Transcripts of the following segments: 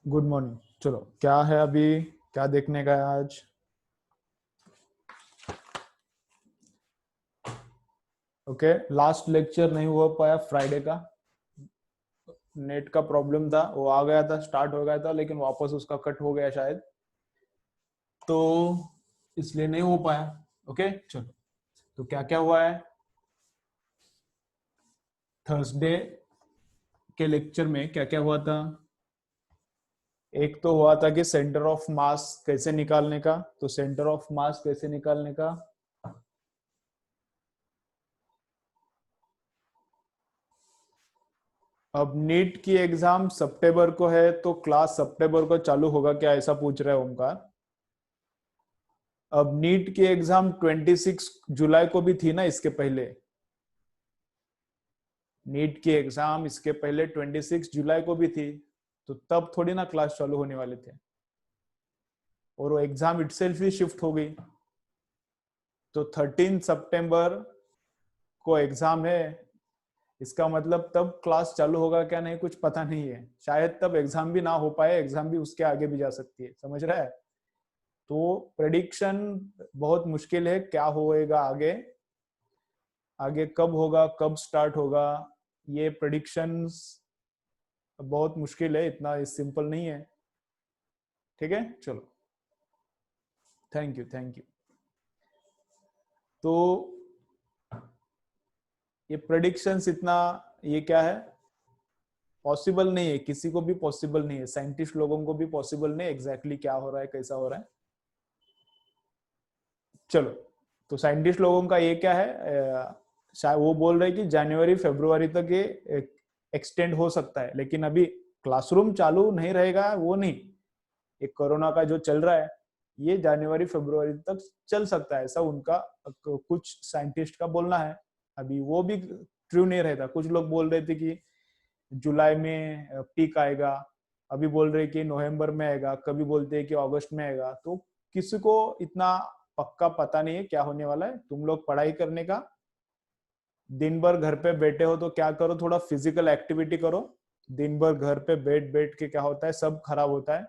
Good morning. चलो, क्या है अभी, क्या देखने का है आज? ओके, लास्ट लेक्चर नहीं हो पाया फ्राइडे का। नेट का प्रॉब्लम था, वो आ गया था, स्टार्ट हो गया था, लेकिन वापस उसका कट हो गया शायद, तो इसलिए नहीं हो पाया। ओके चलो, तो क्या क्या हुआ है थर्सडे के लेक्चर में? क्या क्या हुआ था? एक तो हुआ था कि सेंटर ऑफ मास कैसे निकालने का। तो सेंटर ऑफ मास कैसे निकालने का, अब नीट की एग्जाम सितंबर को है, तो क्लास सितंबर को चालू होगा क्या, ऐसा पूछ रहे हैं ओमकार। अब नीट की एग्जाम 26 जुलाई को भी थी ना, इसके पहले। नीट की एग्जाम इसके पहले 26 जुलाई को भी थी, तो तब थोड़ी ना क्लास चालू होने वाले थे, और वो एग्जाम इटसेल्फ ही शिफ्ट हो गई। तो 13 सितंबर को एग्जाम है, इसका मतलब तब क्लास चालू होगा क्या, नहीं कुछ पता नहीं है। शायद तब एग्जाम भी ना हो पाए, एग्जाम भी उसके आगे भी जा सकती है, समझ रहा है। तो प्रेडिक्शन बहुत मुश्किल है, क्या होएगा आगे, आगे कब होगा, कब स्टार्ट होगा, ये प्रेडिक्शंस बहुत मुश्किल है, इतना सिंपल नहीं है। ठीक है चलो, थैंक यू थैंक यू। तो ये प्रेडिक्शंस इतना, ये क्या है, पॉसिबल नहीं है, किसी को भी पॉसिबल नहीं है, साइंटिस्ट लोगों को भी पॉसिबल नहीं एग्जैक्टली क्या हो रहा है, कैसा हो रहा है। चलो, तो साइंटिस्ट लोगों का ये क्या है, शायद वो बोल रहे हैं कि जनवरी फरवरी तक ये एक्सटेंड हो सकता है, लेकिन अभी क्लासरूम चालू नहीं रहेगा वो नहीं, ये कोरोना का जो चल रहा है ये जनवरी फरवरी तक चल सकता है, ऐसा उनका कुछ साइंटिस्ट का बोलना है। अभी वो भी ट्रू नहीं रहता, कुछ लोग बोल रहे थे कि जुलाई में पीक आएगा, अभी बोल रहे कि नवंबर में आएगा, कभी बोलते हैं कि अगस्त में आएगा। तो किसी को इतना पक्का पता नहीं है क्या होने वाला है। तुम लोग पढ़ाई करने का, दिन भर घर पे बैठे हो तो क्या करो, थोड़ा फिजिकल एक्टिविटी करो। दिन भर घर पे बैठ बैठ के क्या होता है, सब खराब होता है,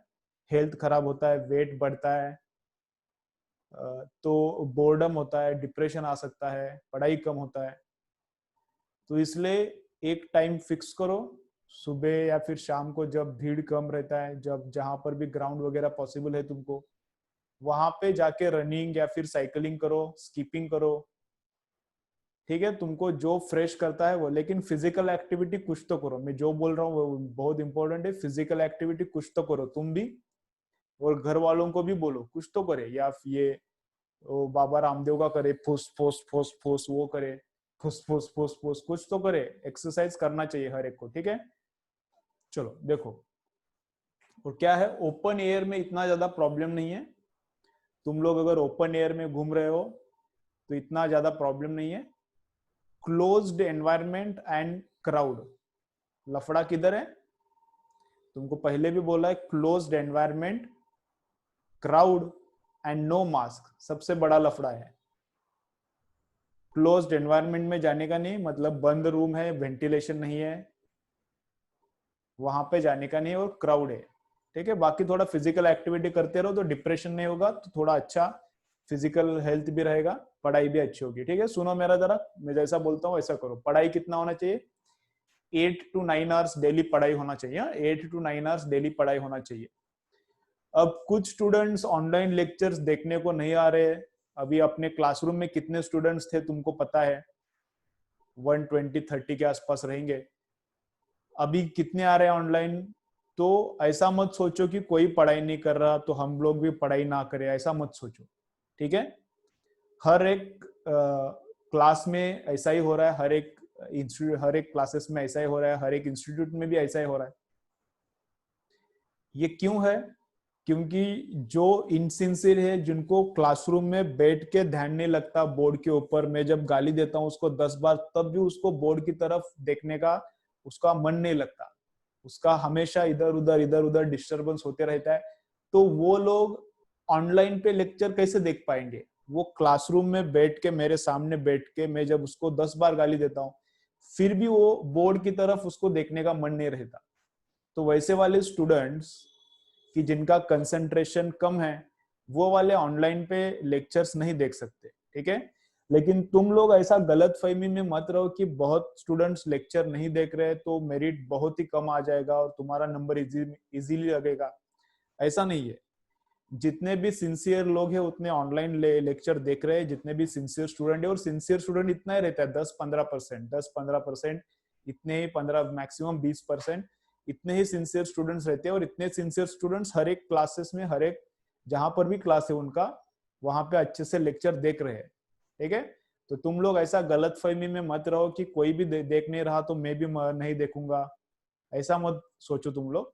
हेल्थ खराब होता है, वेट बढ़ता है, तो बोर्डम होता है, डिप्रेशन आ सकता है, पढ़ाई कम होता है। तो इसलिए एक टाइम फिक्स करो, सुबह या फिर शाम को, जब भीड़ कम रहता है, जब जहां पर भी ग्राउंड वगैरह पॉसिबल है तुमको, वहां पे जाके रनिंग या फिर साइकिलिंग करो, स्कीपिंग करो। ठीक है, तुमको जो फ्रेश करता है वो, लेकिन फिजिकल एक्टिविटी कुछ तो करो। मैं जो बोल रहा हूँ वो बहुत इंपॉर्टेंट है, फिजिकल एक्टिविटी कुछ तो करो तुम भी, और घर वालों को भी बोलो कुछ तो करे। या ये वो बाबा रामदेव का करे, फुस फुस फुस फुस, वो करे फुस फुस फुस फुस, कुछ तो करे, एक्सरसाइज करना चाहिए हर एक को। ठीक है चलो देखो, और क्या है, ओपन एयर में इतना ज्यादा प्रॉब्लम नहीं है। तुम लोग अगर ओपन एयर में घूम रहे हो तो इतना ज्यादा प्रॉब्लम नहीं है। क्लोज्ड एनवायरमेंट एंड क्राउड, लफड़ा किधर है, तुमको पहले भी बोला है, closed environment, crowd and no mask, सबसे बड़ा लफड़ा है। क्लोज्ड एनवायरमेंट में जाने का नहीं, मतलब बंद रूम है, वेंटिलेशन नहीं है, वहां पे जाने का नहीं, और क्राउड है। ठीक है, बाकी थोड़ा फिजिकल एक्टिविटी करते रहो तो डिप्रेशन नहीं होगा, तो थोड़ा अच्छा फिजिकल हेल्थ भी रहेगा, पढ़ाई भी अच्छी होगी। ठीक है, सुनो मेरा जरा, मैं जैसा बोलता हूँ वैसा करो। पढ़ाई कितना होना चाहिए, 8 to 9 आवर्स डेली पढ़ाई होना चाहिए। 8 to 9 आवर्स डेली पढ़ाई होना चाहिए। अब कुछ स्टूडेंट्स ऑनलाइन लेक्चर्स देखने को नहीं आ रहे। अभी अपने क्लासरूम में कितने स्टूडेंट्स थे तुमको पता है, 120-130 के आसपास रहेंगे। अभी कितने आ रहे हैं ऑनलाइन? तो ऐसा मत सोचो कि कोई पढ़ाई नहीं कर रहा तो हम लोग भी पढ़ाई ना करें, ऐसा मत सोचो। ठीक है, हर एक क्लास में ऐसा ही हो रहा है, हर एक इंस्टीट्यूट, हर एक क्लासेस में ऐसा ही हो रहा है, हर एक इंस्टीट्यूट में भी ऐसा ही हो रहा है। ये क्यों है? क्योंकि जो इनसिंसियर है, जिनको क्लासरूम में बैठ के ध्यान नहीं लगता बोर्ड के ऊपर, मैं जब गाली देता हूँ उसको 10 बार, तब भी उसको बोर्ड की तरफ देखने का उसका मन नहीं लगता, उसका हमेशा इधर उधर डिस्टरबेंस होते रहता है। तो वो लोग ऑनलाइन पे लेक्चर कैसे देख पाएंगे? वो क्लासरूम में बैठ के, मेरे सामने बैठ के, मैं जब उसको 10 बार गाली देता हूँ, फिर भी वो बोर्ड की तरफ उसको देखने का मन नहीं रहता। तो वैसे वाले स्टूडेंट्स कि जिनका कंसंट्रेशन कम है वो वाले ऑनलाइन पे लेक्चर्स नहीं देख सकते, ठीक है। लेकिन तुम लोग ऐसा गलत फहमी में मत रहो कि बहुत स्टूडेंट्स लेक्चर नहीं देख रहे तो मेरिट बहुत ही कम आ जाएगा और तुम्हारा नंबर इजीली लगेगा। ऐसा नहीं है। जितने भी सिंसियर लोग हैं उतने ऑनलाइन लेक्चर देख रहे हैं, जितने भी सिंसियर स्टूडेंट है, और सिंसियर स्टूडेंट इतना ही रहता है 10-15%, 10-15%, इतने ही 15 मैक्सिमम 20%, इतने ही सिंसियर स्टूडेंट्स रहते हैं। और इतने सिंसियर स्टूडेंट्स हर एक क्लासेस में, हर एक जहां पर भी क्लास है उनका, वहां पे अच्छे से लेक्चर देख रहे हैं, ठीक है। तो तुम लोग ऐसा गलत फहमी में मत रहो कि कोई भी देख नहीं रहा तो मैं भी नहीं देखूंगा, ऐसा मत सोचो तुम लोग।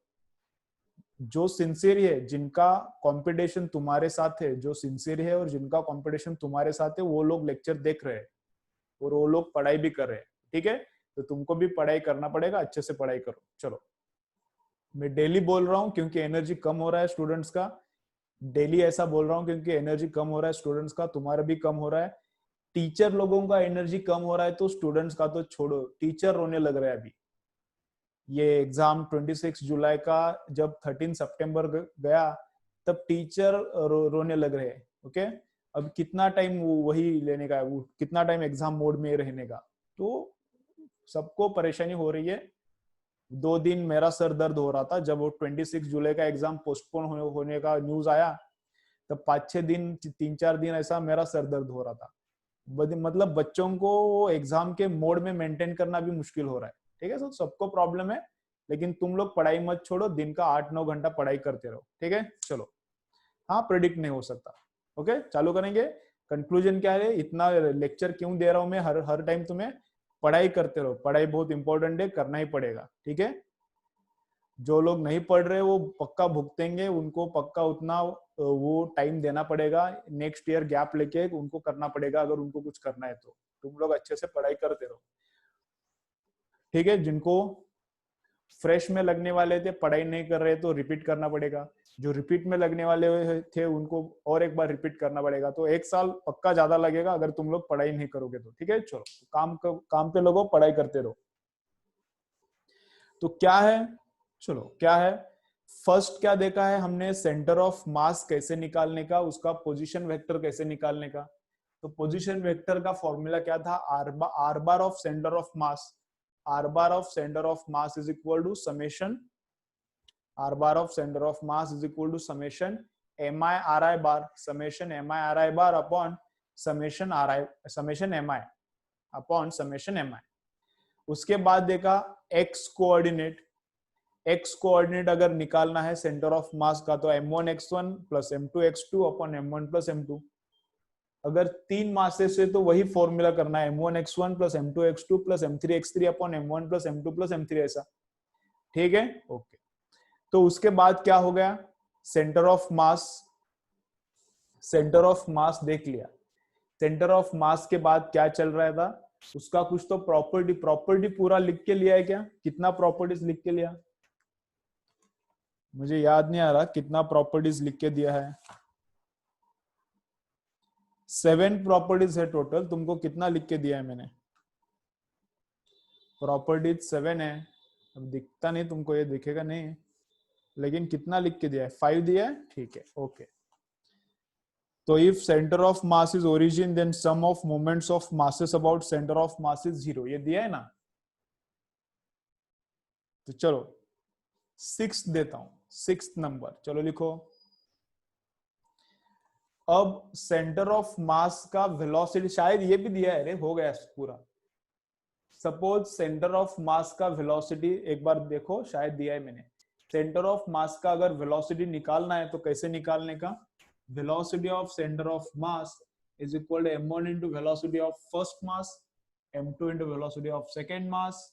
जो सिंसियर है, जिनका कंपटीशन तुम्हारे साथ है, जो सिंसियर है और जिनका कंपटीशन तुम्हारे साथ है, वो लोग लेक्चर देख रहे हैं और वो लोग पढ़ाई भी कर रहे हैं, ठीक है। तो तुमको भी पढ़ाई करना पड़ेगा, अच्छे से पढ़ाई करो। चलो, मैं डेली बोल रहा हूँ क्योंकि एनर्जी कम हो रहा है स्टूडेंट्स का। डेली ऐसा बोल रहा हूँ क्योंकि एनर्जी कम हो रहा है स्टूडेंट्स का, तुम्हारा भी कम हो रहा है। टीचर लोगों का एनर्जी कम हो रहा है तो स्टूडेंट्स का तो छोड़ो, टीचर रोने लग रहे हैं अभी। ये एग्जाम 26 जुलाई का जब 13 सितंबर गया तब टीचर रोने लग रहे हैं, ओके। अब कितना टाइम वही लेने का है, वो कितना टाइम एग्जाम मोड में रहने का। तो सबको परेशानी हो रही है। 2 दिन मेरा सर दर्द हो रहा था जब वो 26 जुलाई का एग्जाम पोस्टपोन होने का न्यूज आया, तब 5-6 दिन, 3-4 दिन ऐसा मेरा सर दर्द हो रहा था। मतलब बच्चों को एग्जाम के मोड में मेंटेन करना भी मुश्किल हो रहा है, ठीक है। तो सबको प्रॉब्लम है, लेकिन तुम लोग पढ़ाई मत छोड़ो, दिन का 8-9 घंटा पढ़ाई करते रहो, ठीक है। चलो, हाँ, प्रेडिक्ट नहीं हो सकता। ओके, चालू करेंगे। कंक्लूजन क्या है, इतना लेक्चर क्यों दे रहा हूं मैं, हर हर टाइम तुम्हें पढ़ाई करते रहो, पढ़ाई बहुत इंपॉर्टेंट है, करना ही पड़ेगा, ठीक है। जो लोग नहीं पढ़ रहे वो पक्का भुगतेंगे, उनको पक्का उतना वो टाइम देना पड़ेगा, नेक्स्ट ईयर गैप लेके उनको करना पड़ेगा अगर उनको कुछ करना है तो। तुम लोग अच्छे से पढ़ाई करते रहो, ठीक है। जिनको फ्रेश में लगने वाले थे, पढ़ाई नहीं कर रहे तो रिपीट करना पड़ेगा। जो रिपीट में लगने वाले थे उनको और एक बार रिपीट करना पड़ेगा। तो 1 साल पक्का ज्यादा लगेगा अगर तुम लोग पढ़ाई नहीं करोगे तो, ठीक है। चलो, काम पे लोगों, पढ़ाई करते रहो। तो क्या है, चलो क्या है, फर्स्ट क्या देखा है हमने, सेंटर ऑफ मास कैसे निकालने का, उसका पोजीशन वेक्टर कैसे निकालने का। तो पोजीशन वेक्टर का फॉर्मूला क्या था, R bar of centre of mass, R bar of centre of mass is equal to summation, R bar of centre of mass is equal to summation M I R I bar, summation M I R I bar upon summation R I, summation M I upon summation M I. उसके बाद देखा x coordinate, x coordinate अगर निकालना है centre of मास का तो m1x1 plus m2x2 upon m1 plus m2। अगर 3 masses है तो वही फॉर्मूला करना है, m1x1 plus m2x2 plus m3x3 upon m1 plus m2 plus m3, ऐसा, ठीक है। ओके, तो उसके बाद क्या हो गया, centre of mass, centre of मास देख लिया। सेंटर ऑफ मास के बाद क्या चल रहा था, उसका कुछ तो प्रॉपर्टी पूरा लिख के लिया है क्या, कितना प्रॉपर्टीज लिख के लिया, मुझे याद नहीं आ रहा कितना प्रॉपर्टीज लिख के दिया है। 7 प्रॉपर्टीज है टोटल, तुमको कितना लिख के दिया है मैंने, प्रॉपर्टीज 7 है। अब दिखता नहीं तुमको, ये दिखेगा नहीं, लेकिन कितना लिख के दिया है, 5 दिया है, ठीक है, ओके। तो if centre of mass is origin then sum of moments of masses about centre of mass is 0, ये दिया है ना। तो चलो 6 देता हूं, 6th नंबर, चलो लिखो। अब सेंटर ऑफ मास का वेलोसिटी, शायद ये भी दिया है रे, हो गया पूरा। सपोज सेंटर ऑफ मास का वेलोसिटी एक बार देखो, शायद दिया है मैंने। सेंटर ऑफ मास का अगर वेलोसिटी निकालना है तो कैसे निकालने का, velocity of centre of mass is equal to m1 into velocity of first mass, m2 into velocity of second mass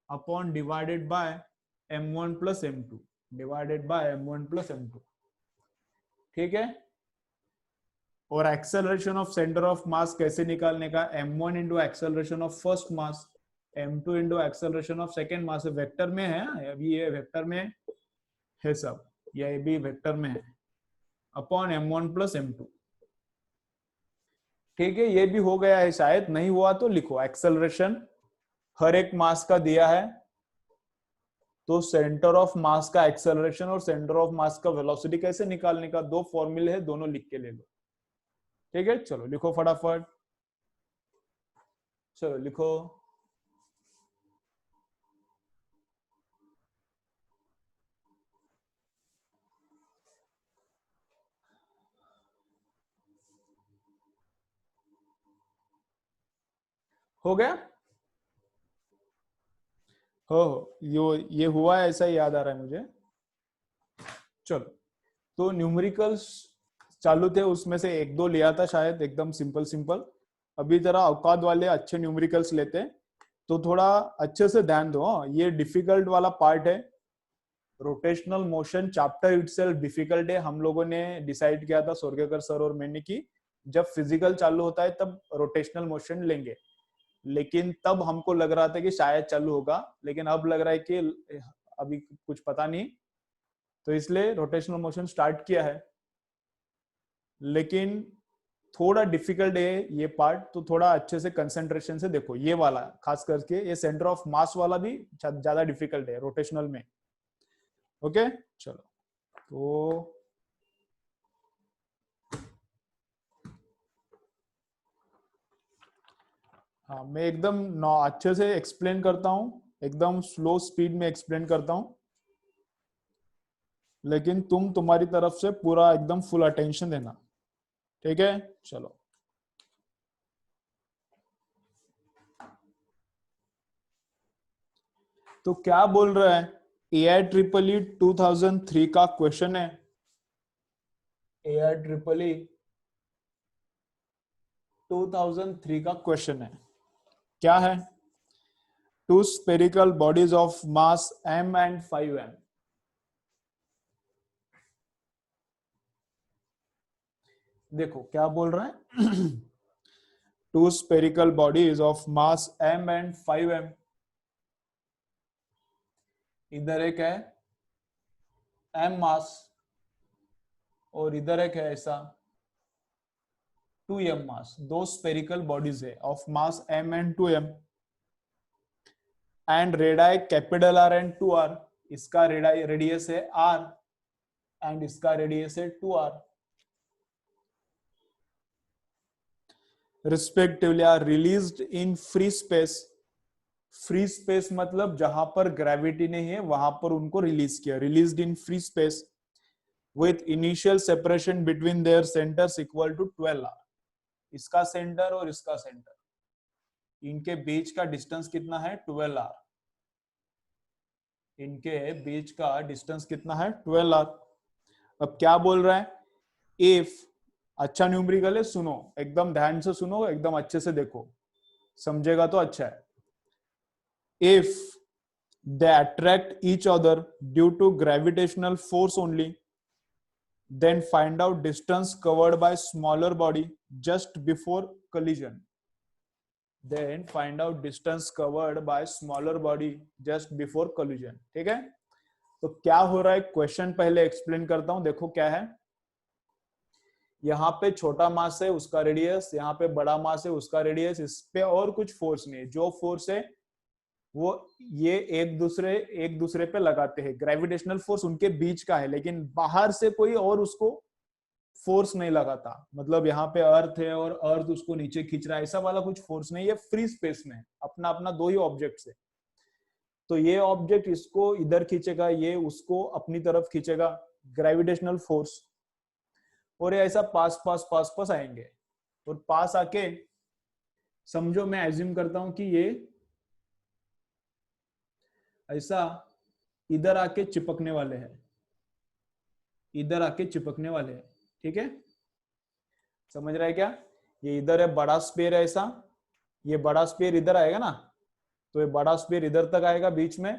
upon divided by m1 plus m2, divided by m1 plus m2, ठीक है। और acceleration of centre of mass कैसे निकालने का, m1 into acceleration of first mass, m2 into acceleration of second mass, vector में है अभी, ये वेक्टर में है सब, ये भी वेक्टर में है, अपॉन m1 प्लस m2, ठीक है। ये भी हो गया है, शायद नहीं हुआ तो लिखो, एक्सेलरेशन हर एक मास का दिया है, तो सेंटर ऑफ मास का एक्सेलरेशन और सेंटर ऑफ मास का वेलोसिटी कैसे निकालने का, दो फॉर्मूले है, दोनों लिख के ले लो। ठीक है, चलो लिखो फटाफट, चलो लिखो। हो गया? हो ये हुआ है, ऐसा ही याद आ रहा है मुझे। चलो, तो न्यूमेरिकल्स चालू थे, उसमें से एक दो लिया था शायद, एकदम सिंपल सिंपल। अभी जरा अवकाद वाले अच्छे न्यूमेरिकल्स लेते हैं, तो थोड़ा अच्छे से ध्यान दो। ये डिफिकल्ट वाला पार्ट है, rotational motion chapter itself difficult है। हम लोगों ने डिसाइड किया था, सोरगेकर सर और मैंने, की जब फिजिकल चालू होता है तब रोटेशनल मोशन लेंगे, लेकिन तब हमको लग रहा था कि शायद चालू होगा, लेकिन अब लग रहा है कि अभी कुछ पता नहीं, तो इसलिए रोटेशनल मोशन स्टार्ट किया है। लेकिन थोड़ा डिफिकल्ट है ये पार्ट, तो थोड़ा अच्छे से कंसंट्रेशन से देखो। ये वाला खास करके, ये सेंटर ऑफ मास वाला भी ज्यादा डिफिकल्ट है रोटेशनल में। ओके, चलो तो हाँ, मैं एकदम अच्छे से एक्सप्लेन करता हूँ, एकदम स्लो स्पीड में एक्सप्लेन करता हूँ, लेकिन तुम तुम्हारी तरफ से पूरा एकदम फुल अटेंशन देना। ठीक है, चलो। तो क्या बोल रहा है, AI EEE 2003 का क्वेश्चन है। AI EEE 2003 का क्वेश्चन है, क्या है? Two spherical bodies of mass m and 5m। देखो क्या बोल रहा है। Two spherical bodies of mass m and 5m। इधर एक है m मास, और इधर एक है ऐसा 2m मास। दो स्पेरिकल बॉडीज है of mass m and 2m, and radii capital R and 2r। इसका रेडियस है r एंड इसका रेडियस है 2r, respectively are released in free space. Free space मतलब जहां पर ग्रेविटी नहीं है वहां पर उनको रिलीज किया, released in free space, with initial separation between their centres equal to 12r। इसका सेंटर और इसका सेंटर, इनके बीच का डिस्टेंस कितना है? 12r। इनके बीच का डिस्टेंस कितना है? 12r। अब क्या बोल रहा है, इफ, अच्छा न्यूमेरिकल है, सुनो एकदम ध्यान से, सुनो एकदम अच्छे से देखो, समझेगा तो अच्छा है। If they attract each other due to gravitational force only, then find out distance covered by smaller body just before collision। then find out distance covered by smaller body just before collision। ठीक है, तो क्या हो रहा है, question पहले explain करता हूं। देखो क्या है, यहाँ पे छोटा मास है उसका रेडियस, यहाँ पे बड़ा मास है उसका रेडियस, इस पे और कुछ फोर्स नहीं है। जो फोर्स है वो ये एक दूसरे पे लगाते हैं, ग्रेविटेशनल फोर्स उनके बीच का है, लेकिन बाहर से कोई और उसको फोर्स नहीं लगाता। मतलब यहाँ पे अर्थ है और अर्थ उसको नीचे खींच रहा है, ऐसा वाला कुछ फोर्स नहीं है। फ्री स्पेस में अपना अपना दो ही ऑब्जेक्ट्स है, तो ये ऑब्जेक्ट इसको इधर खींचेगा, ये उसको अपनी तरफ खींचेगा, ग्रेविटेशनल फोर्स, और ये ऐसा पास पास पास पास आएंगे। और पास आके समझो, मैं एज्यूम करता हूं कि ये ऐसा इधर आके चिपकने वाले हैं, इधर आके चिपकने वाले हैं। ठीक है, समझ रहा है क्या? ये इधर है बड़ा स्पेयर है ऐसा, ये बड़ा स्पेयर इधर आएगा ना, तो ये बड़ा स्पेयर इधर तक आएगा बीच में,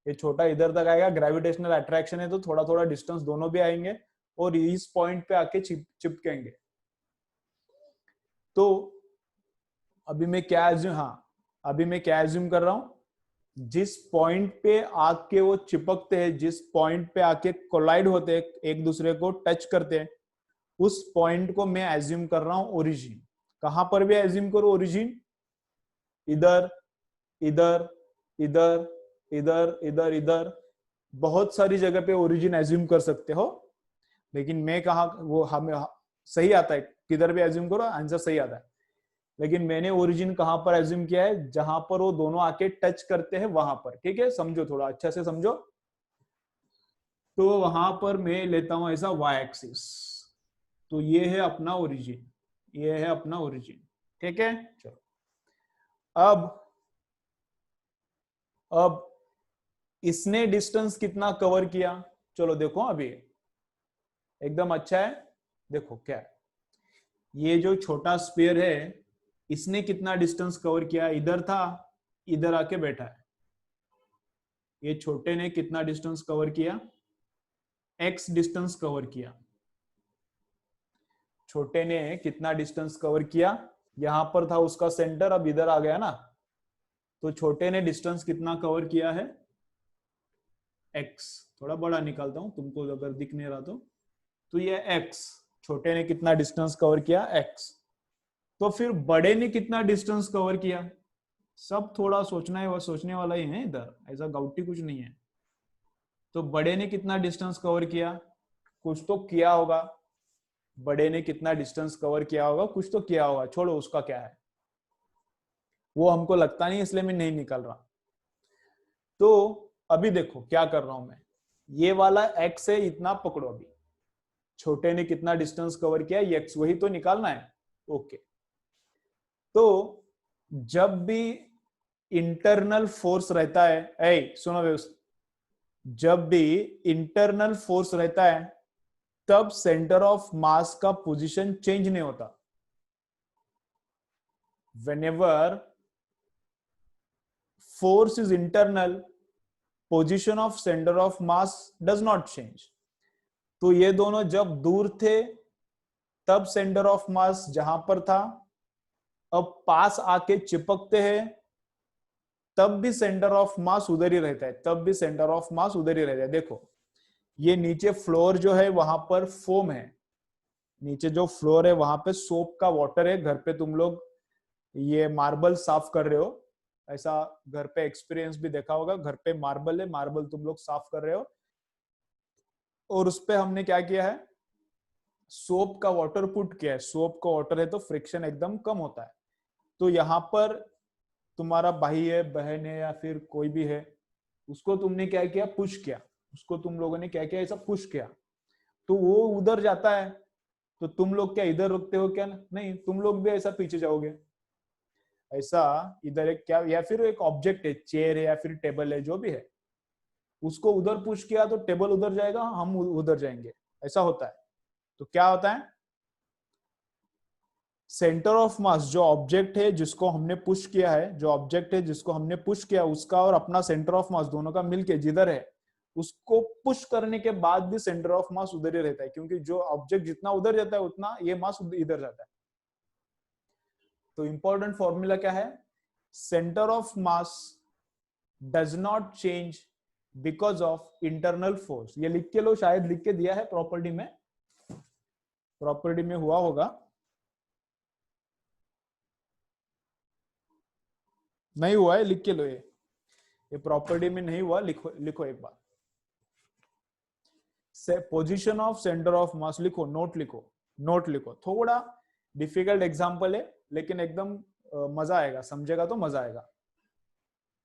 ये छोटा इधर तक आएगा। ग्रेविटेशनल अट्रैक्शन है तो थोड़ा थोड़ा डिस्टेंस दोनों भी आएंगे और इस पॉइंट पे आके चिपकेंगे। तो अभी मैं क्या एज्यूम कर रहा हूं, जिस पॉइंट पे आके वो चिपकते हैं, जिस पॉइंट पे आके कोलाइड होते हैं, एक दूसरे को टच करते हैं, उस पॉइंट को मैं एज्यूम कर रहा हूं ओरिजिन। कहां पर भी एज्यूम करो ओरिजिन, इधर इधर इधर इधर इधर इधर, बहुत सारी जगह पे ओरिजिन एज्यूम कर सकते हो, लेकिन मैं कहा वो हमें सही आता है, किधर भी एज्यूम करो आंसर सही आता है, लेकिन मैंने ओरिजिन कहां पर एज्यूम किया है, जहां पर वो दोनों आके टच करते हैं वहां पर। ठीक है, समझो, थोड़ा अच्छा से समझो। तो वहां पर मैं लेता हूं ऐसा y एक्सिस, तो ये है अपना ओरिजिन, ये है अपना ओरिजिन। ठीक है, चलो अब इसने डिस्टेंस कितना कवर किया, चलो देखो अभी एकदम अच्छा है। देखो क्या है, ये जो छोटा स्फीयर है इसने कितना डिस्टेंस कवर किया, इधर था, इधर आके बैठा है। ये छोटे ने कितना डिस्टेंस कवर किया, x डिस्टेंस कवर किया। छोटे ने कितना डिस्टेंस कवर किया, यहां पर था उसका सेंटर, अब इधर आ गया ना, तो छोटे ने डिस्टेंस कितना कवर किया है, x। थोड़ा बड़ा निकालता हूं तुमको अगर दिख नहीं रहा तो ये x, छोटे ने कितना डिस्टेंस कवर किया, x। तो फिर बड़े ने कितना डिस्टेंस कवर किया, सब थोड़ा सोचना है, वह सोचने वाला ही है इधर, ऐसा गाउटी कुछ नहीं है। तो बड़े ने कितना डिस्टेंस कवर किया, कुछ तो किया होगा, बड़े ने कितना डिस्टेंस कवर किया होगा, कुछ तो किया होगा, छोड़ो उसका क्या है, वो हमको लगता नहीं, इसलिए मैं नहीं निकल रहा। तो अभी देखो क्या कर रहा हूं मैं, ये वाला x है, इतना पकड़ो। अभी छोटे ने कितना डिस्टेंस कवर किया, ये x, वही तो निकालना है। ओके, तो जब भी इंटरनल फोर्स रहता है, सुनो व्यवस्था, जब भी इंटरनल फोर्स रहता है तब सेंटर ऑफ मास का पोजीशन चेंज नहीं होता। Whenever force is internal, position of centre of mass does not change. तो ये दोनों जब दूर थे तब सेंटर ऑफ मास जहां पर था, अब पास आके चिपकते हैं तब भी सेंटर ऑफ मास उधर ही रहता है, तब भी सेंटर ऑफ मास उधर ही रहता है। देखो ये नीचे फ्लोर जो है वहां पर फोम है, नीचे जो फ्लोर है वहां पे सोप का वाटर है। घर पे तुम लोग ये मार्बल साफ कर रहे हो, ऐसा घर पे एक्सपीरियंस भी देखा होगा, घर पे मार्बल है, मार्बल तुम लोग साफ कर रहे हो, और उस पे हमने क्या किया है, सोप का वाटर पुट किया है। सोप का वाटर है तो फ्रिक्शन एकदम कम होता है। तो यहाँ पर तुम्हारा भाई है, बहन है, या फिर कोई भी है, उसको तुमने क्या किया, पुश किया, उसको तुम लोगों ने क्या किया, ऐसा पुश किया, तो वो उधर जाता है। तो तुम लोग क्या इधर रुकते हो क्या, नहीं, तुम लोग भी ऐसा पीछे जाओगे, ऐसा इधर एक क्या, या फिर एक ऑब्जेक्ट है, चेयर है या फिर टेबल है, जो भी है, उसको उधर पुश किया तो टेबल उधर जाएगा, हम उधर जाएंगे, ऐसा होता है। तो क्या होता है, सेंटर ऑफ मास, जो ऑब्जेक्ट है जिसको हमने पुश किया है, जो ऑब्जेक्ट है जिसको हमने पुश किया, उसका और अपना सेंटर ऑफ मास दोनों का मिलके जिधर है, उसको पुश करने के बाद भी सेंटर ऑफ मास उधर ही रहता है, क्योंकि जो ऑब्जेक्ट जितना उधर जाता है उतना ये मास इधर जाता है। तो इंपॉर्टेंट फॉर्मूला क्या है, centre of mass does not change because of internal force. ये लिख के लो, शायद लिख के दिया है प्रॉपर्टी में, प्रॉपर्टी में हुआ होगा, नहीं हुआ है लिख के लो, ये प्रॉपर्टी में नहीं हुआ, लिखो लिखो एक बार, position of centre of mass लिखो, नोट लिखो, नोट लिखो। थोड़ा डिफिकल्ट एग्जांपल है लेकिन एकदम मजा आएगा, समझेगा तो मजा आएगा।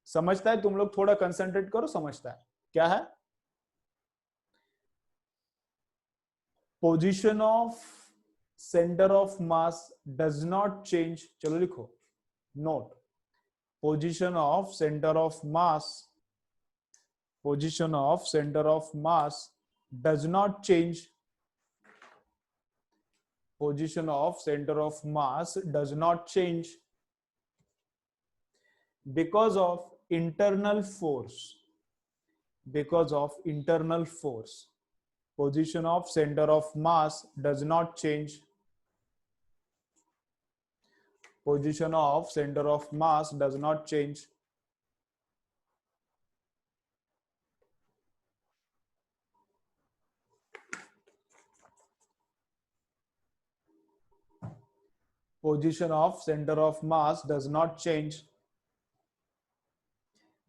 समझता है तुम लोग, थोड़ा कंसंट्रेट करो, समझता है क्या है, position of centre of mass does not change, चलो लिखो note, position of center of mass, position of center of mass does not change, position of center of mass does not change because of internal force, because of internal force, position of center of mass does not change, position of center of mass does not change, position of center of mass does not change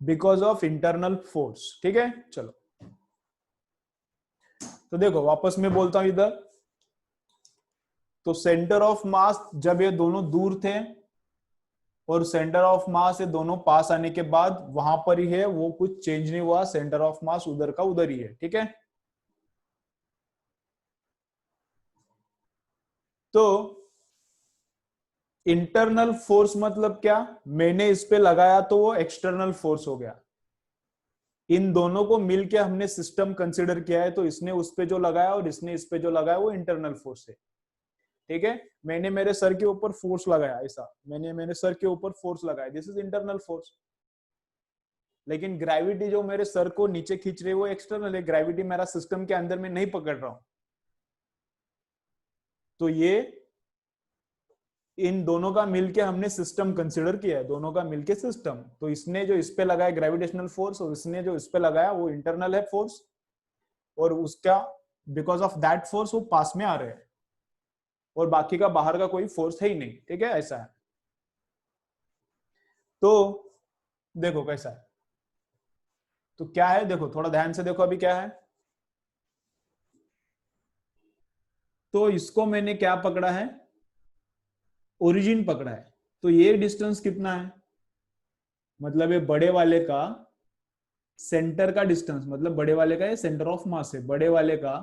because of internal force। ठीक है, चलो तो देखो वापस मैं बोलता हूं इधर, तो सेंटर ऑफ मास जब ये दोनों दूर थे और सेंटर ऑफ मास ये दोनों पास आने के बाद वहां पर ही है, वो कुछ चेंज नहीं हुआ, सेंटर ऑफ मास उधर का उधर ही है, ठीक है। तो इंटरनल फोर्स मतलब क्या, मैंने इस पे लगाया तो वो एक्सटर्नल फोर्स हो गया। इन दोनों को मिलके हमने सिस्टम कंसीडर किया है, तो इसने उस पे जो लगाया और इसने इस पे जो लगाया वो इंटरनल फोर्स है, ठीक है। मैंने मेरे सर के ऊपर फोर्स लगाया, ऐसा मैंने मेरे सर के ऊपर फोर्स लगाया, दिस इज इंटरनल फोर्स। लेकिन ग्रेविटी जो मेरे सर को नीचे खींच रही है वो एक्सटर्नल है, ग्रेविटी मेरा सिस्टम के अंदर में नहीं पकड़ रहा हूं। तो ये इन दोनों का मिलके हमने सिस्टम कंसीडर किया है, दोनों का मिलके सिस्टम। तो इसने जो इस पे लगाया ग्रेविटेशनल फोर्स और इसने जो इस पे लगाया वो इंटरनल है फोर्स, और उसका बिकॉज ऑफ दैट फोर्स वो पास में आ रहे हैं, और बाकी का बाहर का कोई फोर्स है ही नहीं, ठीक है, ऐसा है। तो देखो कैसा है, तो क्या है, देखो थोड़ा ध्यान से देखो अभी क्या है। तो इसको मैंने क्या पकड़ा है, ओरिजिन पकड़ा है। तो ये डिस्टेंस कितना है, मतलब ये बड़े वाले का सेंटर का डिस्टेंस, मतलब बड़े वाले का ये सेंटर ऑफ मास है, बड़े वाले का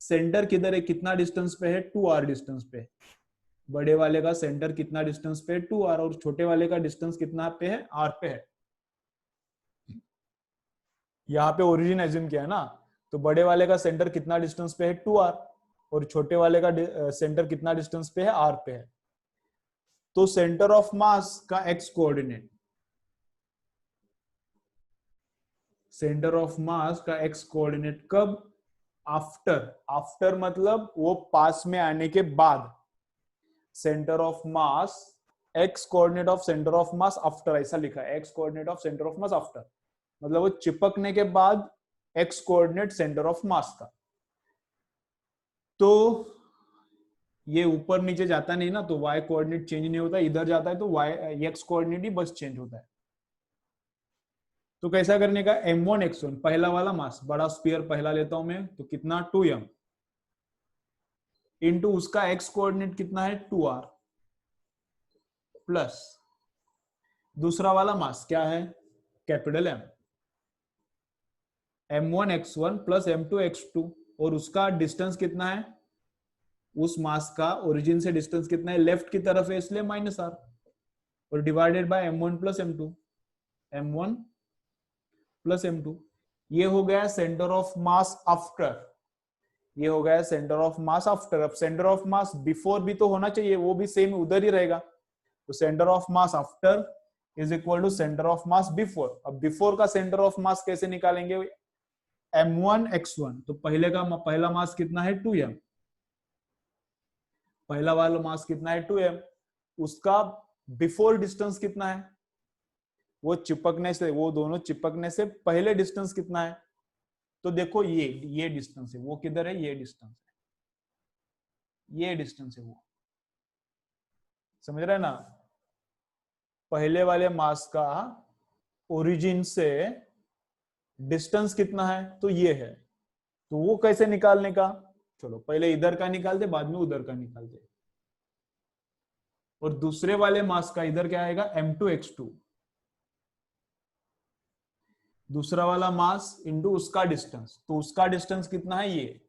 सेंटर किधर है, कितना डिस्टेंस पे है, 2r डिस्टेंस पे। बड़े वाले का सेंटर कितना डिस्टेंस पे है, 2r, और छोटे वाले का डिस्टेंस कितना पे है, r पे है। यहाँ पे ओरिजिन एज्यूम किया है ना, तो बड़े वाले का सेंटर कितना डिस्टेंस पे है, 2r, और छोटे वाले का सेंटर कितना डिस्टेंस पे है, r पे है। तो सेंटर ऑफ मास का x कोऑर्डिनेट, सेंटर ऑफ मास का x कोऑर्डिनेट कब, आफ्टर, आफ्टर मतलब वो पास में आने के बाद, centre of mass, x coordinate of centre of mass after, ऐसा लिखा है, x coordinate of centre of mass after, मतलब वो चिपकने के बाद x कोऑर्डिनेट सेंटर ऑफ मास का। तो ये ऊपर नीचे जाता नहीं ना, तो y कोऑर्डिनेट चेंज नहीं होता, इधर जाता है तो y x कोऑर्डिनेट ही बस चेंज होता है। तो कैसा करने का, m1 x1 पहला वाला मास, बड़ा स्फीयर पहला लेता हूं मैं, तो कितना 2m, इंटू उसका x कोऑर्डिनेट कितना है 2r, प्लस दूसरा वाला मास क्या है, capital M, m1 x1 plus m2 x2, और उसका डिस्टेंस कितना है, उस मास का ओरिजिन से डिस्टेंस कितना है, लेफ्ट की तरफ है इसलिए माइनस r, और divided by m1 plus m2, m1 plus m2। ये हो गया सेंटर ऑफ मास आफ्टर, ये हो गया सेंटर ऑफ मास आफ्टर। अब सेंटर ऑफ मास बिफोर भी तो होना चाहिए, वो भी सेम उधर ही रहेगा, तो centre of mass after is equal to centre of mass before. अब बिफोर का सेंटर ऑफ मास कैसे निकालेंगे, m1 x1, तो पहला मास कितना है 2m, पहला वाला मास कितना है 2m, उसका बिफोर डिस्टेंस कितना है, वो चिपकने से, वो दोनों चिपकने से पहले डिस्टेंस कितना है, तो देखो ये डिस्टेंस है, वो किधर है, ये डिस्टेंस है, ये डिस्टेंस है वो, समझ रहे हैं ना। पहले वाले मास का ओरिजिन से डिस्टेंस कितना है, तो ये है, तो वो कैसे निकालने का, चलो पहले इधर का निकालते बाद में उधर का निकालते। और दूसरे वाले मास का इधर क्या आएगा, m2 x2, दूसरा वाला मास इंटू उसका डिस्टेंस, तो उसका डिस्टेंस कितना है, ये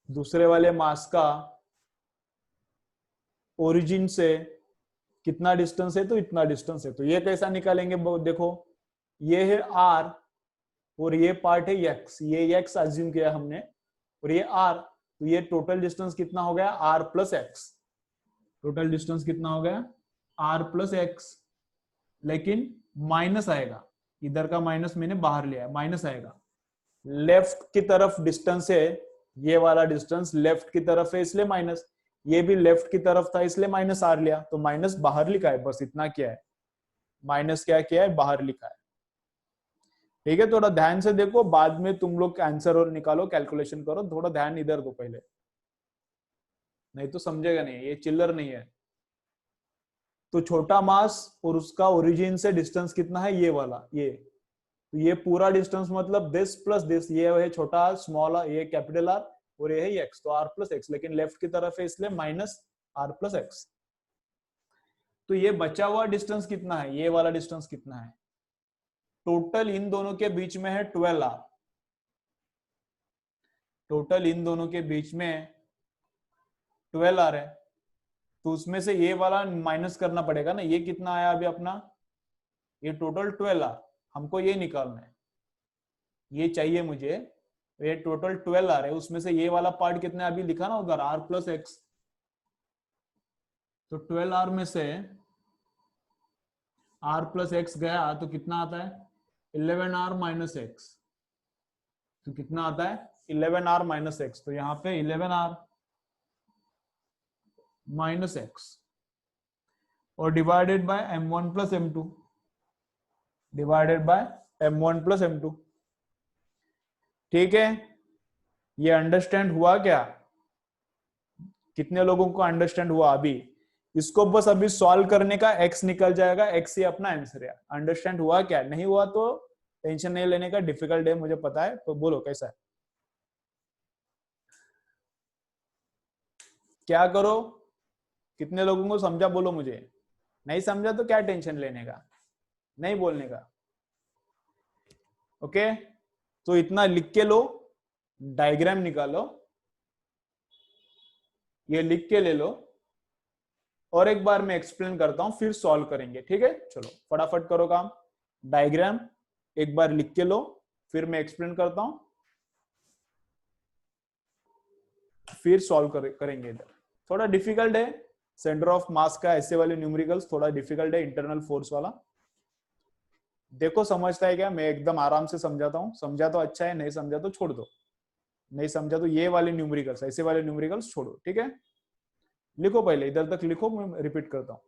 दूसरे वाले मास का ओरिजिन से कितना डिस्टेंस है, तो इतना डिस्टेंस है। तो ये कैसा निकालेंगे, देखो ये है r और ये पार्ट है x, ये x अज्यूम किया हमने, और ये r, तो ये टोटल डिस्टेंस कितना हो गया, r plus x, total distance कितना हो गया, r प्लस x, लेकिन माइनस आएगा, इधर का माइनस मैंने बाहर लिया है, माइनस आएगा, लेफ्ट की तरफ डिस्टेंस है, ये वाला डिस्टेंस लेफ्ट की तरफ है इसलिए माइनस, ये भी लेफ्ट की तरफ था इसलिए माइनस आर लिया, तो माइनस बाहर लिखा है, बस इतना क्या है, माइनस क्या किया है, बाहर लिखा है, ठीक है। थोड़ा ध्यान से देखो, बाद में तुम लोग आंसर और निकालो, कैलकुलेशन करो, थोड़ा ध्यान इधर दो पहले, नहीं तो समझेगा नहीं, ये चिल्लर नहीं है। तो छोटा मास और उसका ओरिजिन से डिस्टेंस कितना है, ये वाला, ये तो ये पूरा डिस्टेंस मतलब दिस प्लस दिस, ये है छोटा आर, स्मॉल आर, ये कैपिटल आर, और ये है एक्स, तो आर प्लस एक्स, लेकिन लेफ्ट की तरफ है इसलिए माइनस आर प्लस एक्स। तो ये बचा हुआ डिस्टेंस कितना है, ये वाला डिस्टेंस कितना है? टोटल इन दोनों के बीच में है 12 आर, टोटल इन दोनों के बीच में 12 आर है, तो उसमें से ये वाला माइनस करना पड़ेगा ना। ये कितना आया अभी अपना, ये टोटल 12 आर, हमको ये निकालना है, ये चाहिए मुझे। ये टोटल 12 आर है, उसमें से ये वाला पार्ट कितना अभी लिखा ना उधर, आर प्लस एक्स, तो 12 आर में से आर प्लस एक्स गया तो कितना आता है, 11 आर माइनस एक्स, तो कितना आता है 11 आर माइनस एक्स, तो यहाँ पे 11 आर माइनस एक्स और divided by m1 plus m2, divided by m1 plus m2। ठीक है, ये अंडरस्टैंड हुआ क्या? कितने लोगों को अंडरस्टैंड हुआ अभी? इसको बस अभी सॉल्व करने का x निकल जाएगा, x ही अपना आंसर है। अंडरस्टैंड हुआ क्या? नहीं हुआ तो टेंशन नहीं लेने का, डिफिकल्ट है मुझे पता है, तो बोलो कैसा है, क्या करो? कितने लोगों को समझा बोलो मुझे, नहीं समझा तो क्या टेंशन लेने का, नहीं बोलने का। ओके, तो इतना लिख के लो, डायग्राम निकालो, ये लिख के ले लो, और एक बार मैं एक्सप्लेन करता हूं फिर सॉल्व करेंगे। ठीक है, चलो फटाफट करो काम। डायग्राम एक बार लिख के लो, फिर मैं एक्सप्लेन करता हूं, फिर सॉल्व करेंगे। इधर थोड़ा डिफिकल्ट है, सेंटर ऑफ मास का ऐसे वाले न्यूमेरिकल्स थोड़ा डिफिकल्ट है, इंटरनल फोर्स वाला। देखो समझता है क्या? मैं एकदम आराम से समझाता हूँ, समझा तो अच्छा है, नहीं समझा तो छोड़ दो, नहीं समझा तो ये वाले न्यूमेरिकल्स, ऐसे वाले न्यूमेरिकल्स छोड़ो। ठीक है, लिखो पहले, इधर तक लिखो, मैं रिपीट करता हूँ।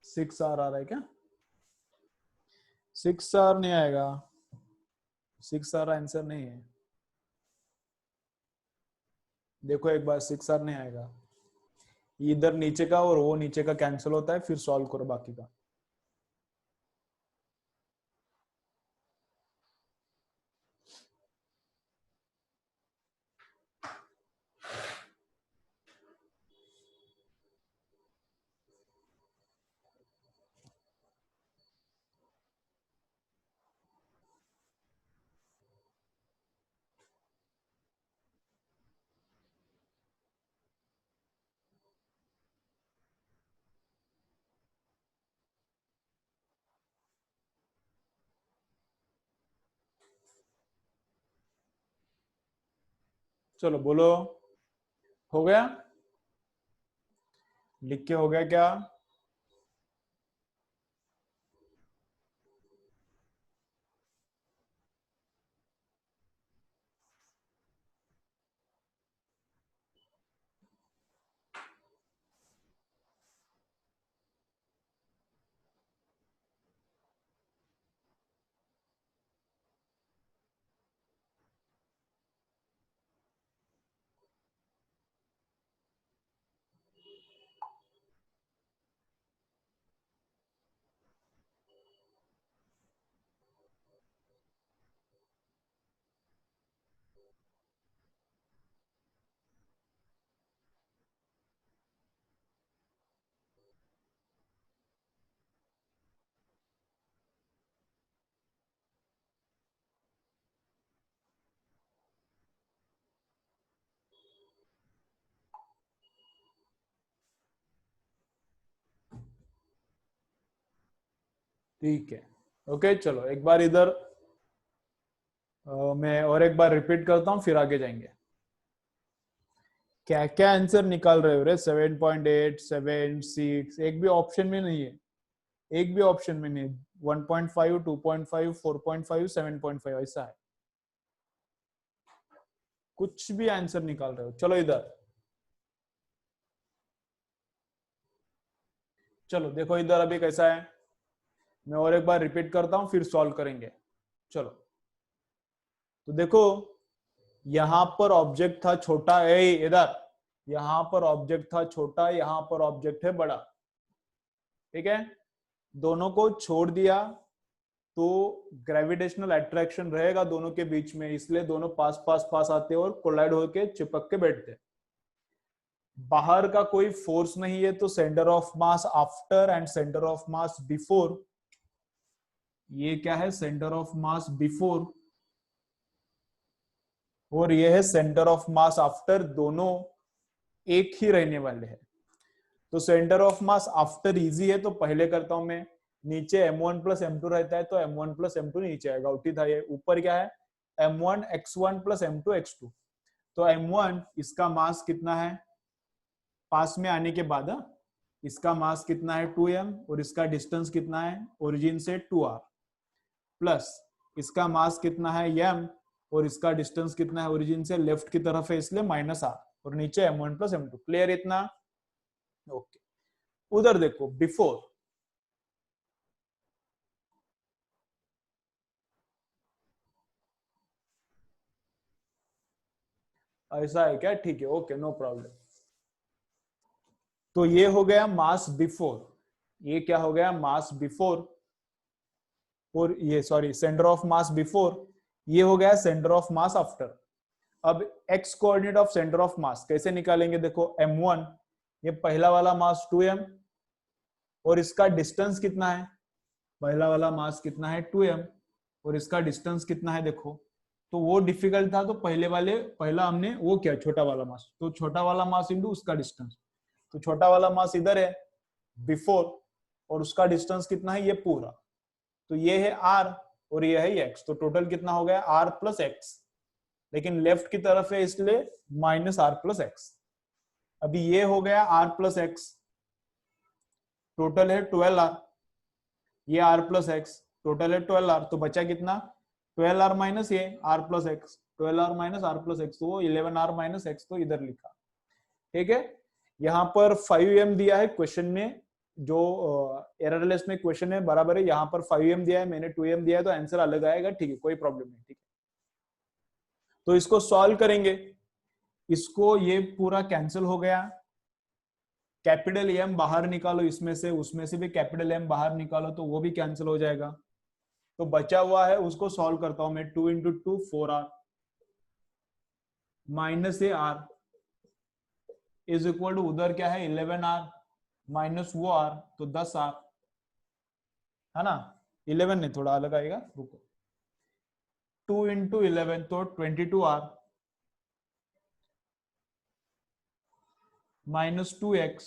सिक्स आर आ रहा है क्या? सिक्स आर नहीं आएगा, सिक्स आर आंसर नहीं है। देखो एक बार, सिक्स आर नहीं आएगा, इधर नीचे का और वो नीचे का कैंसिल होता है, फिर सॉल्व करो बाकी का। चलो बोलो, हो गया? लिख के हो गया क्या? ठीक है, ओके चलो एक बार इधर मैं और एक बार रिपीट करता हूँ, फिर आगे जाएंगे। क्या क्या आंसर निकाल रहे हो रे? 7.8, 7, 6, एक भी ऑप्शन में नहीं है, एक भी ऑप्शन में नहीं। 1.5, 2.5, 4.5, 7.5 ऐसा है। कुछ भी आंसर निकाल रहे हो। चलो इधर, चलो देखो इधर अभी कैसा है, मैं और एक बार रिपीट करता हूं फिर सॉल्व करेंगे। चलो तो देखो, यहां पर ऑब्जेक्ट था छोटा, ए इधर, यहां पर ऑब्जेक्ट था छोटा, यहां पर ऑब्जेक्ट है बड़ा, ठीक है। दोनों को छोड़ दिया तो ग्रेविटेशनल अट्रैक्शन रहेगा दोनों के बीच में, इसलिए दोनों पास पास पास आते हैं और कोलाइड होके चिपक के बैठते हैं। बाहर का कोई फोर्स नहीं है, तो centre of mass after and centre of mass before, ये क्या है, सेंटर ऑफ मास बिफोर, और ये है सेंटर ऑफ मास आफ्टर, दोनों एक ही रहने वाले हैं। तो centre of mass after easy है, तो पहले करता हूं मैं। नीचे m1 प्लस m2 रहता है, तो m1 प्लस m2 नीचे आएगा, उठी था ये। ऊपर क्या है, m1 x1 plus m2 x2। तो m1 इसका मास कितना है, पास में आने के बाद इसका मास कितना है 2m, और इसका डिस्टेंस कितना है ओरिजिन से 2r, प्लस इसका मास कितना है m, और इसका डिस्टेंस कितना है ओरिजिन से लेफ्ट की तरफ है, इसलिए माइनस r, और नीचे m1 प्लस m2। क्लियर इतना? ओके। उधर देखो बिफोर, ऐसा है क्या, ठीक है, ओके, नो प्रॉब्लम। तो ये हो गया मास बिफोर, ये क्या हो गया, मास बिफोर, और ये sorry centre of mass before, ये हो गया सेंटर ऑफ मास आफ्टर। अब x coordinate of centre of mass कैसे निकालेंगे, देखो m1, ये पहला वाला मास 2m, और इसका डिस्टेंस कितना है, पहला वाला मास कितना है 2m, और इसका डिस्टेंस कितना है देखो। तो वो डिफिकल्ट था, तो पहला हमने वो किया छोटा वाला मास, तो छोटा वाला मास इंटू उसका डिस्टेंस। तो छोटा वाला मास इधर है बिफोर, और उसका डिस्टेंस कितना है ये पूरा, तो ये है r और ये है x, तो टोटल कितना हो गया r प्लस एक्स, लेकिन लेफ्ट की तरफ है इसलिए माइनस r प्लस एक्स। अभी ये हो गया r प्लस एक्स, टोटल है 12r, ये r प्लस एक्स, टोटल है 12r, तो बचा कितना 12r माइनस ये r plus x, 12r minus r plus x, तो वो 11r माइनस एक्स, तो इधर लिखा, ठीक है। यहाँ पर 5m दिया है क्वेश्चन में, जो एररलेस में क्वेश्चन है बराबर है, यहाँ पर 5m दिया है, मैंने 2m दिया है, तो आंसर अलग आएगा, ठीक है, कोई प्रॉब्लम नहीं, ठीक है। तो इसको सॉल्व करेंगे, इसको ये पूरा कैंसिल हो गया, कैपिटल एम बाहर निकालो इसमें से, उसमें से भी कैपिटल एम बाहर निकालो, तो वो भी कैंसिल हो जाएगा। तो बचा हुआ है उसको सॉल्व करता हूं मैं, 2 into 2 4r minus A R is equal to, उधर क्या है 11r माइनस वो r, तो 10r है ना, 11 नहीं थोड़ा अलग आएगा, रुको, 2 इंटू 11 तो 22r minus 2x,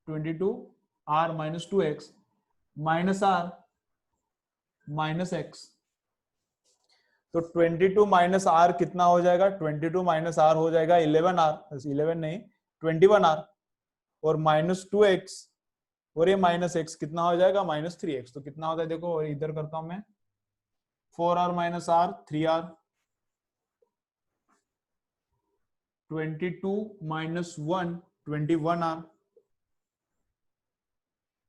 22r minus 2x minus r minus x। तो 22 माइनस आर कितना हो जाएगा, 22 माइनस आर हो जाएगा 11r, 11 नहीं 21r, और माइनस 2x, और ये माइनस एक्स कितना हो जाएगा माइनस 3x, तो कितना होता है देखो, और इधर करता हूं मैं 4r minus r 3r, 22 minus 1 21r,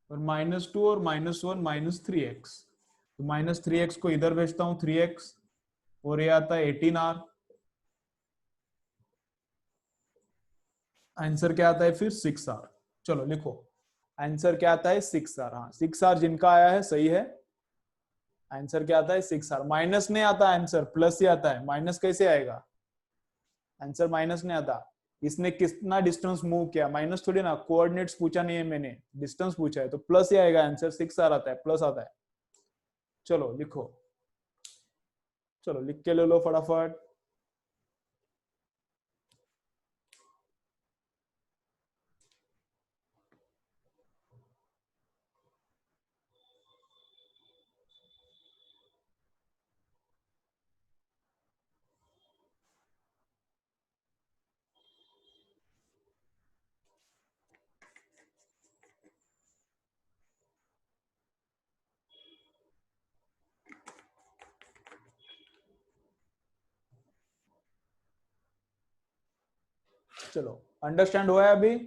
और माइनस 2 और माइनस 1 माइनस 3x, तो माइनस 3x को इधर भेजता हूं 3x, और ये आता है 18r, आंसर क्या आता है फिर 6r। चलो लिखो, आंसर क्या आता है 6r, हाँ 6r जिनका आया है सही है, आंसर क्या आता है 6r, माइनस नहीं आता आंसर, प्लस ही आता है, माइनस कैसे आएगा, आंसर माइनस नहीं आता। इसने कितना डिस्टेंस मूव किया, माइनस थोड़ी ना, कोऑर्डिनेट्स पूछा नहीं है मैंने, डिस्टेंस पूछा है, तो प्लस ही आएगा आंसर, 6r आता है, प्लस आता है। चलो लिखो, चलो लिख के ले लो फटाफट। चलो अंडरस्टैंड हुआ है अभी?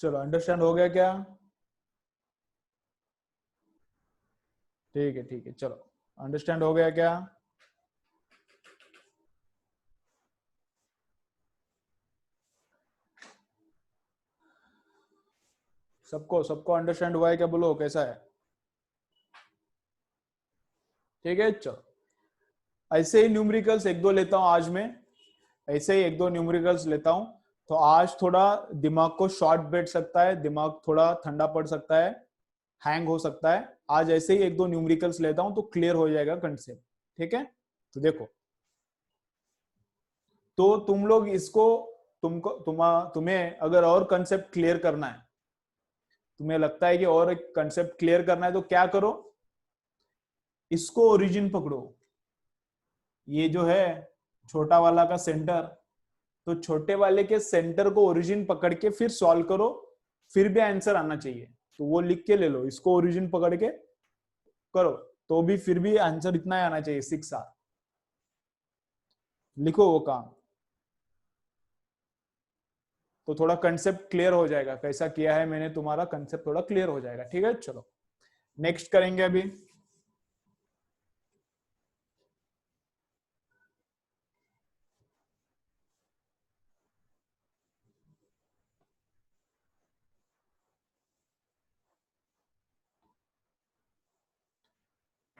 चलो अंडरस्टैंड हो गया क्या? ठीक है ठीक है, चलो अंडरस्टैंड हो गया क्या? सबको सबको अंडरस्टैंड हुआ है क्या? बोलो कैसा है? ठीक है, चलो ऐसे ही न्यूमेरिकल्स एक दो लेता हूं आज मैं, ऐसे ही एक दो न्यूमेरिकल्स लेता हूं। तो आज थोड़ा दिमाग को शॉर्ट बैठ सकता है, दिमाग थोड़ा ठंडा पड़ सकता है, हैंग हो सकता है। आज ऐसे ही एक दो न्यूमेरिकल्स लेता हूं तो क्लियर हो जाएगा कंसेप्ट। ठीक है, तो देखो, तो तुम लोग इसको, तुम्हें अगर और कंसेप्ट क्लियर करना है, तुम्हें लगता है कि और एक कंसेप्ट क्लियर करना है, तो क्या करो, इसको ओरिजिन पकड़ो। ये जो है छोटा वाला का सेंटर, तो छोटे वाले के सेंटर को ओरिजिन पकड़ के फिर सॉल्व करो, फिर भी आंसर आना चाहिए। तो वो लिख के ले लो, इसको ओरिजिन पकड़ के करो तो भी फिर भी आंसर इतना ही आना चाहिए 6R। लिखो वो काम, तो थोड़ा कंसेप्ट क्लियर हो जाएगा, कैसा किया है मैंने, तुम्हारा कंसेप्ट थोड़ा क्लियर हो जाएगा। ठीक है, चलो नेक्स्ट करेंगे अभी।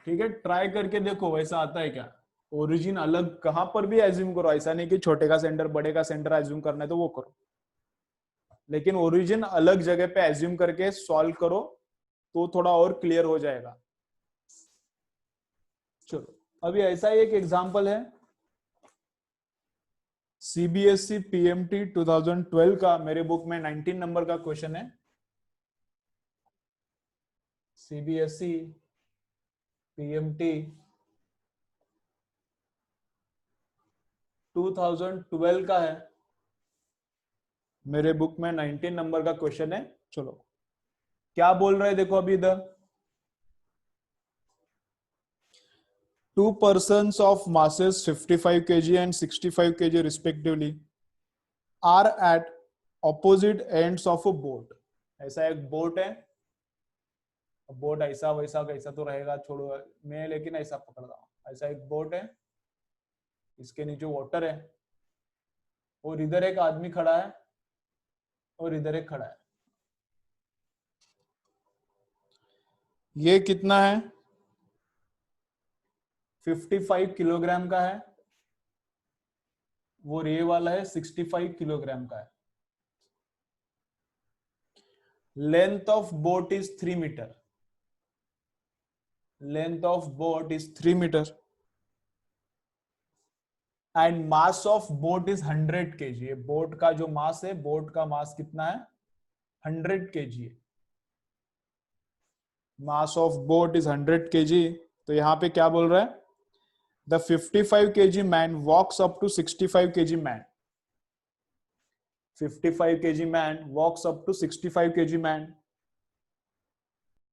ठीक है, ट्राई करके देखो वैसा आता है क्या। ओरिजिन अलग कहां पर भी एज्यूम करो, ऐसा नहीं कि छोटे का सेंटर बड़े का सेंटर एज्यूम करना है तो वो करो, लेकिन ओरिजिन अलग जगह पे एज्यूम करके सॉल्व करो तो थोड़ा और क्लियर हो जाएगा। चलो अभी ऐसा ही एक एग्जांपल है, सीबीएसई पीएमटी 2012 का, मेरे बुक में 19 नंबर का क्वेश्चन है। सीबीएसई पीएमटी 2012 का है, मेरे बुक में 19 नंबर का क्वेश्चन है। चलो क्या बोल रहे हैं देखो अभी इधर, 2 persons of masses 55 kg and 65 kg respectively are at opposite ends of a boat। ऐसा एक बोट है, बोट ऐसा वैसा कैसा तो रहेगा, छोड़ो मैं लेकिन ऐसा पकड़ रहा हूं। ऐसा एक बोट है, इसके नीचे वाटर है, और इधर एक आदमी खड़ा है, और इधर एक खड़ा है। ये कितना है? 55 किलोग्राम का है, वो ये वाला है 65 किलोग्राम का है। Length of boat is 3 metre, length of boat is 3 metre and mass of boat is 100 kg। Boat का जो मास है, बोट का मास कितना है? 100 kg है। Mass of boat is 100 kg। तो यहां पे क्या बोल रहा है, the 55 kg man walks up to 65 kg man. 55 kg man walks up to 65 kg man.